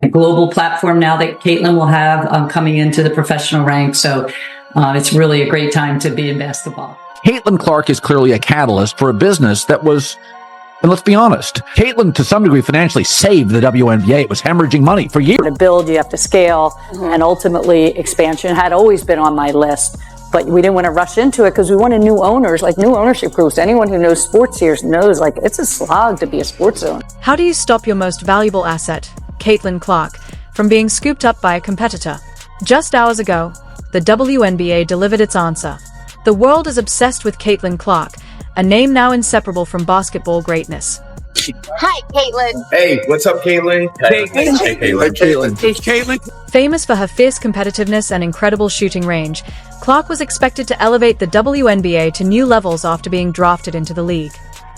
global platform now that Caitlin will have coming into the professional ranks. So it's really a great time to be in basketball. Caitlin Clark is clearly a catalyst for a business that was, and let's be honest, Caitlin to some degree financially saved the WNBA. It was hemorrhaging money for years. To build, you have to scale, and ultimately expansion had always been on my list. But we didn't want to rush into it because we wanted new owners, like new ownership groups. Anyone who knows sports here knows, like, it's a slog to be a sports owner. How do you stop your most valuable asset, Caitlin Clark, from being scooped up by a competitor? Just hours ago, the WNBA delivered its answer. The world is obsessed with Caitlin Clark, a name now inseparable from basketball greatness. Hi, Caitlin. Hey, what's up, Caitlin? Hey, Caitlin. Hey, Caitlin. Famous for her fierce competitiveness and incredible shooting range, Clark was expected to elevate the WNBA to new levels after being drafted into the league.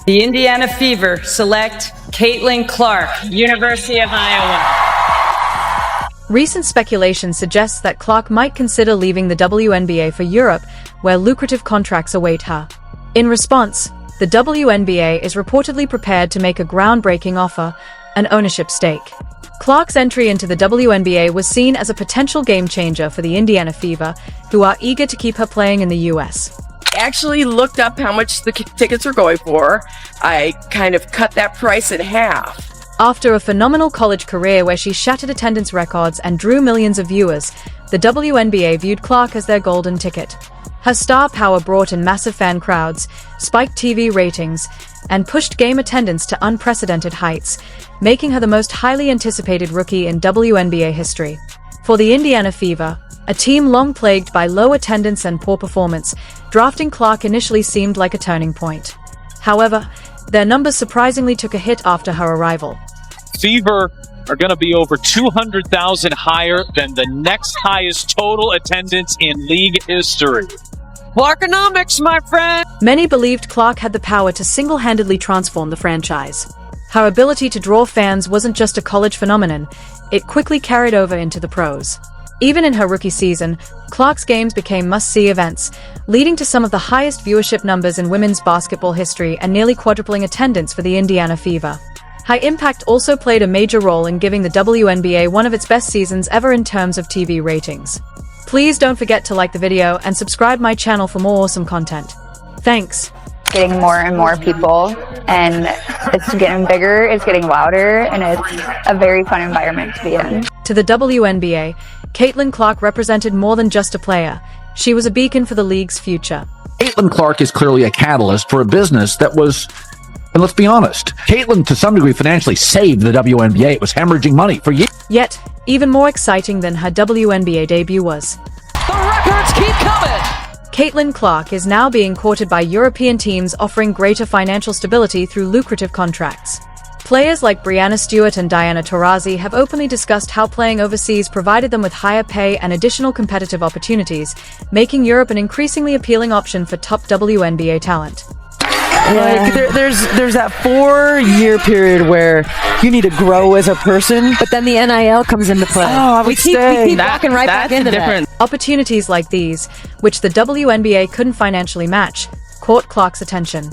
The Indiana Fever select Caitlin Clark, University of Iowa. Recent speculation suggests that Clark might consider leaving the WNBA for Europe, where lucrative contracts await her. In response, the WNBA is reportedly prepared to make a groundbreaking offer, an ownership stake. Clark's entry into the WNBA was seen as a potential game-changer for the Indiana Fever, who are eager to keep her playing in the U.S. I actually looked up how much the tickets were going for. I kind of cut that price in half. After a phenomenal college career where she shattered attendance records and drew millions of viewers, the WNBA viewed Clark as their golden ticket. Her star power brought in massive fan crowds, spiked TV ratings, and pushed game attendance to unprecedented heights, making her the most highly anticipated rookie in WNBA history. For the Indiana Fever, a team long plagued by low attendance and poor performance, drafting Clark initially seemed like a turning point. However, their numbers surprisingly took a hit after her arrival. Fever are going to be over 200,000 higher than the next highest total attendance in league history. Clarkonomics, my friend! Many believed Clark had the power to single-handedly transform the franchise. Her ability to draw fans wasn't just a college phenomenon, it quickly carried over into the pros. Even in her rookie season, Clark's games became must-see events, leading to some of the highest viewership numbers in women's basketball history and nearly quadrupling attendance for the Indiana Fever. Her impact also played a major role in giving the WNBA one of its best seasons ever in terms of TV ratings. Please don't forget to like the video and subscribe my channel for more awesome content. Thanks. Getting more and more people, and it's getting bigger, it's getting louder, and it's a very fun environment to be in. To the WNBA, Caitlin Clark represented more than just a player. She was a beacon for the league's future. Caitlin Clark is clearly a catalyst for a business that was, and let's be honest, Caitlin to some degree financially saved the WNBA. It was hemorrhaging money for years. Yet, even more exciting than her WNBA debut was, The records keep coming! Caitlin Clark is now being courted by European teams offering greater financial stability through lucrative contracts. Players like Brianna Stewart and Diana Taurasi have openly discussed how playing overseas provided them with higher pay and additional competitive opportunities, making Europe an increasingly appealing option for top WNBA talent. Like there's that 4-year period where you need to grow as a person, but then the NIL comes into play. Oh, we keep walking right back into that. Opportunities like these, which the WNBA couldn't financially match, caught Clark's attention.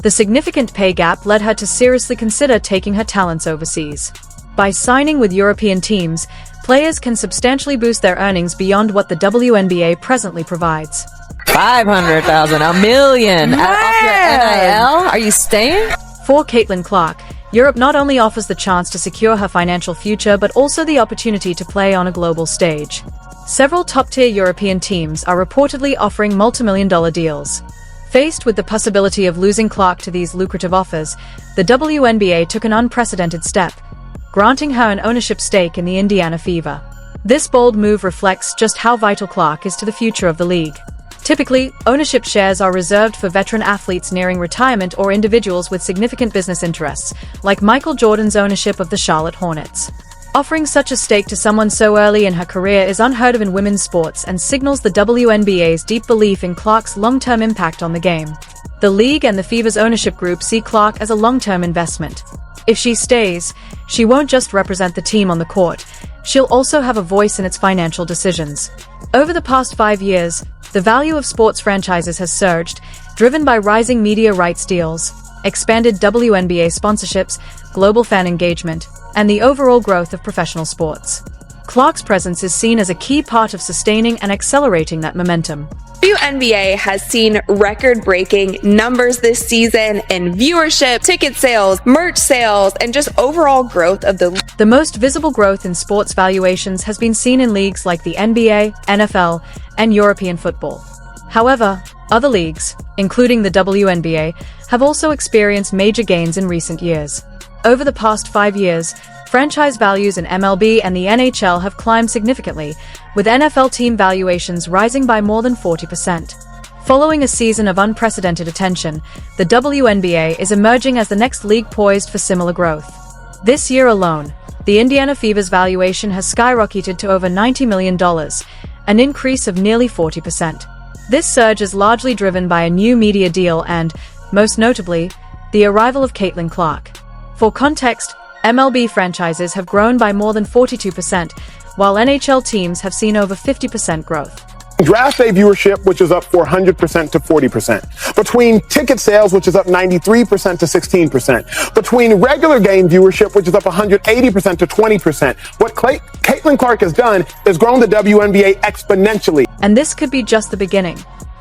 The significant pay gap led her to seriously consider taking her talents overseas. By signing with European teams, players can substantially boost their earnings beyond what the WNBA presently provides. 500,000, $1 million off your NIL? Are you staying? For Caitlin Clark, Europe not only offers the chance to secure her financial future but also the opportunity to play on a global stage. Several top-tier European teams are reportedly offering multi-million-dollar deals. Faced with the possibility of losing Clark to these lucrative offers, the WNBA took an unprecedented step, granting her an ownership stake in the Indiana Fever. This bold move reflects just how vital Clark is to the future of the league. Typically, ownership shares are reserved for veteran athletes nearing retirement or individuals with significant business interests, like Michael Jordan's ownership of the Charlotte Hornets. Offering such a stake to someone so early in her career is unheard of in women's sports and signals the WNBA's deep belief in Clark's long-term impact on the game. The league and the Fever's ownership group see Clark as a long-term investment. If she stays, she won't just represent the team on the court, she'll also have a voice in its financial decisions. Over the past 5 years, the value of sports franchises has surged, driven by rising media rights deals, expanded WNBA sponsorships, global fan engagement, and the overall growth of professional sports. Clark's presence is seen as a key part of sustaining and accelerating that momentum. WNBA has seen record-breaking numbers this season in viewership, ticket sales, merch sales, and just overall growth of the league. The most visible growth in sports valuations has been seen in leagues like the NBA, NFL, and European football. However, other leagues, including the WNBA, have also experienced major gains in recent years. Over the past 5 years, franchise values in MLB and the NHL have climbed significantly, with NFL team valuations rising by more than 40%. Following a season of unprecedented attention, the WNBA is emerging as the next league poised for similar growth. This year alone, the Indiana Fever's valuation has skyrocketed to over $90 million, an increase of nearly 40%. This surge is largely driven by a new media deal and, most notably, the arrival of Caitlin Clark. For context, MLB franchises have grown by more than 42%, while NHL teams have seen over 50% growth. Draft day viewership, which is up 400% to 40%. Between ticket sales, which is up 93% to 16%. Between regular game viewership, which is up 180% to 20%. What Caitlin Clark has done is grown the WNBA exponentially. And this could be just the beginning.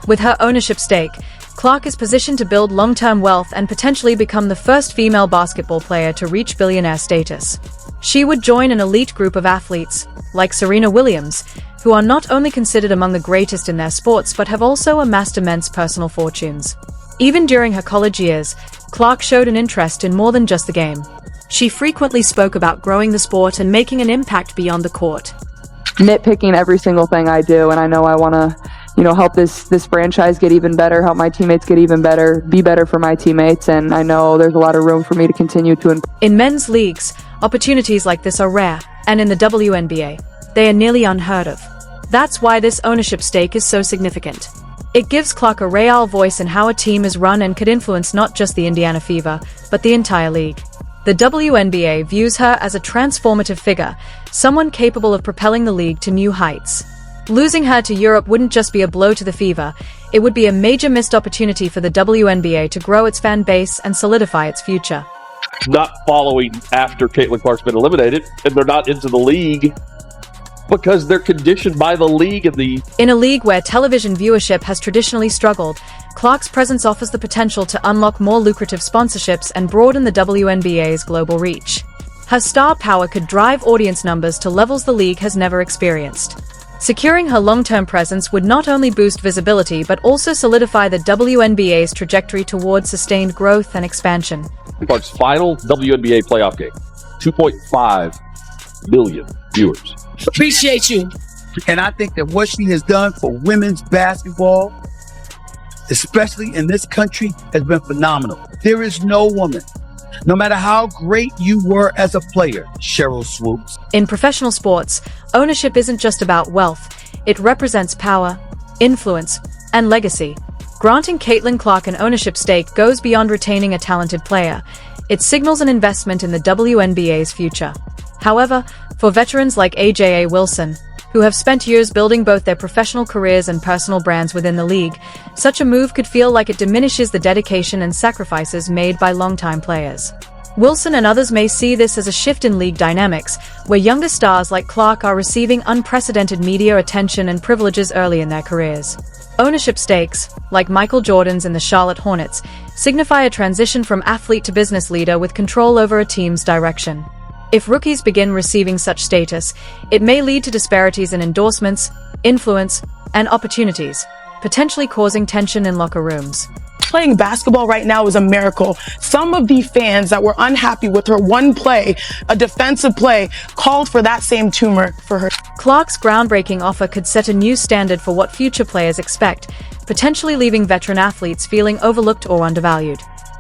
With her ownership stake, Clark is positioned to build long-term wealth and potentially become the first female basketball player to reach billionaire status. She would join an elite group of athletes, like Serena Williams, who are not only considered among the greatest in their sports but have also amassed immense personal fortunes. Even during her college years, Clark showed an interest in more than just the game. She frequently spoke about growing the sport and making an impact beyond the court. Nitpicking every single thing I do, and I know I want to help this franchise get even better, help my teammates get even better, be better for my teammates, and I know there's a lot of room for me to continue to improve. In men's leagues, opportunities like this are rare, and in the WNBA, they are nearly unheard of. That's why this ownership stake is so significant. It gives Clark a real voice in how a team is run and could influence not just the Indiana Fever, but the entire league. The WNBA views her as a transformative figure, someone capable of propelling the league to new heights. Losing her to Europe wouldn't just be a blow to the Fever, it would be a major missed opportunity for the WNBA to grow its fan base and solidify its future. Not following after Caitlin Clark's been eliminated, and they're not into the league because they're conditioned by the league and In a league where television viewership has traditionally struggled, Clark's presence offers the potential to unlock more lucrative sponsorships and broaden the WNBA's global reach. Her star power could drive audience numbers to levels the league has never experienced. Securing her long-term presence would not only boost visibility but also solidify the WNBA's trajectory towards sustained growth and expansion. Clark's final WNBA playoff game, 2.5 million viewers. Appreciate you. And I think that what she has done for women's basketball, especially in this country, has been phenomenal. There is no woman, no matter how great you were as a player, Cheryl Swoops. In professional sports, ownership isn't just about wealth. It represents power, influence, and legacy. Granting Caitlin Clark an ownership stake goes beyond retaining a talented player. It signals an investment in the WNBA's future. However, for veterans like AJA Wilson, who have spent years building both their professional careers and personal brands within the league, such a move could feel like it diminishes the dedication and sacrifices made by longtime players. Wilson and others may see this as a shift in league dynamics, where younger stars like Clark are receiving unprecedented media attention and privileges early in their careers. Ownership stakes, like Michael Jordan's in the Charlotte Hornets, signify a transition from athlete to business leader with control over a team's direction. If rookies begin receiving such status, it may lead to disparities in endorsements, influence, and opportunities, potentially causing tension in locker rooms. Playing basketball right now is a miracle. Some of the fans that were unhappy with her one play, a defensive play, called for that same tumor for her. Clark's groundbreaking offer could set a new standard for what future players expect, potentially leaving veteran athletes feeling overlooked or undervalued.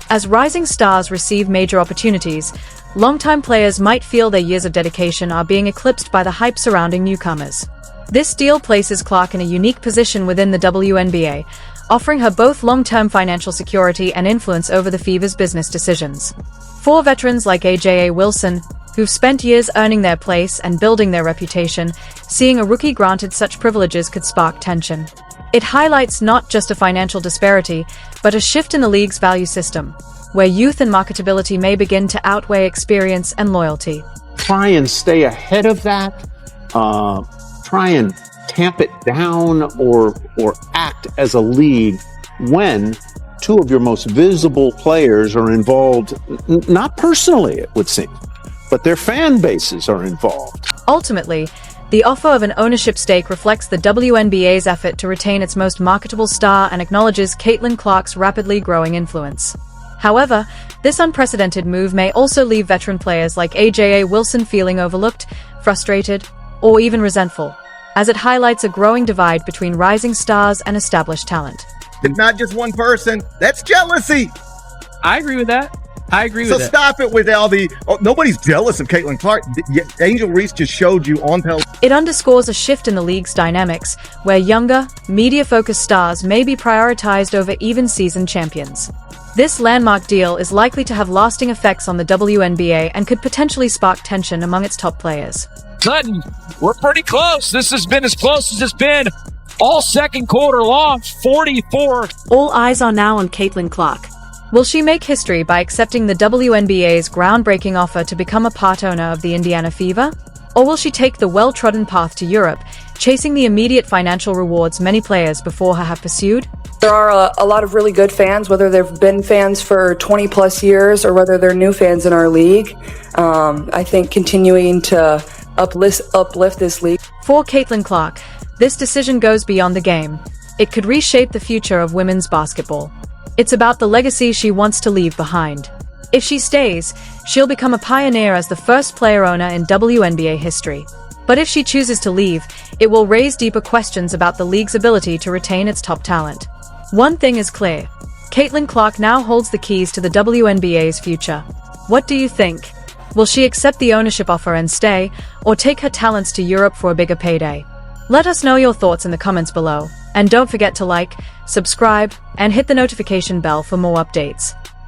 As rising stars receive major opportunities, longtime players might feel their years of dedication are being eclipsed by the hype surrounding newcomers. This deal places Clark in a unique position within the WNBA, offering her both long-term financial security and influence over the Fever's business decisions. For veterans like AJA Wilson, who've spent years earning their place and building their reputation, seeing a rookie granted such privileges could spark tension. It highlights not just a financial disparity, but a shift in the league's value system, where youth and marketability may begin to outweigh experience and loyalty. try and stay ahead of that, try and tamp it down or act as a league when two of your most visible players are involved, not personally, it would seem, but their fan bases are involved. Ultimately, the offer of an ownership stake reflects the WNBA's effort to retain its most marketable star and acknowledges Caitlin Clark's rapidly growing influence. However, this unprecedented move may also leave veteran players like AJA Wilson feeling overlooked, frustrated, or even resentful, as it highlights a growing divide between rising stars and established talent. It's not just one person. That's jealousy. I agree with that. I agree with So it. stop it with all the, nobody's jealous of Caitlin Clark. Angel Reese just showed you on television. It underscores a shift in the league's dynamics, where younger, media-focused stars may be prioritized over even-season champions. This landmark deal is likely to have lasting effects on the WNBA and could potentially spark tension among its top players. Sutton, we're pretty close. This has been as close as it's been all second quarter long, 44. All eyes are now on Caitlin Clark. Will she make history by accepting the WNBA's groundbreaking offer to become a part owner of the Indiana Fever? Or will she take the well-trodden path to Europe, chasing the immediate financial rewards many players before her have pursued? There are a lot of really good fans, whether they've been fans for 20 plus years or whether they're new fans in our league. I think continuing to uplift this league. For Caitlin Clark, this decision goes beyond the game. It could reshape the future of women's basketball. It's about the legacy she wants to leave behind. If she stays, she'll become a pioneer as the first player owner in WNBA history. But if she chooses to leave, it will raise deeper questions about the league's ability to retain its top talent. One thing is clear. Caitlin Clark now holds the keys to the WNBA's future. What do you think? Will she accept the ownership offer and stay, or take her talents to Europe for a bigger payday? Let us know your thoughts in the comments below. And don't forget to like, subscribe, and hit the notification bell for more updates.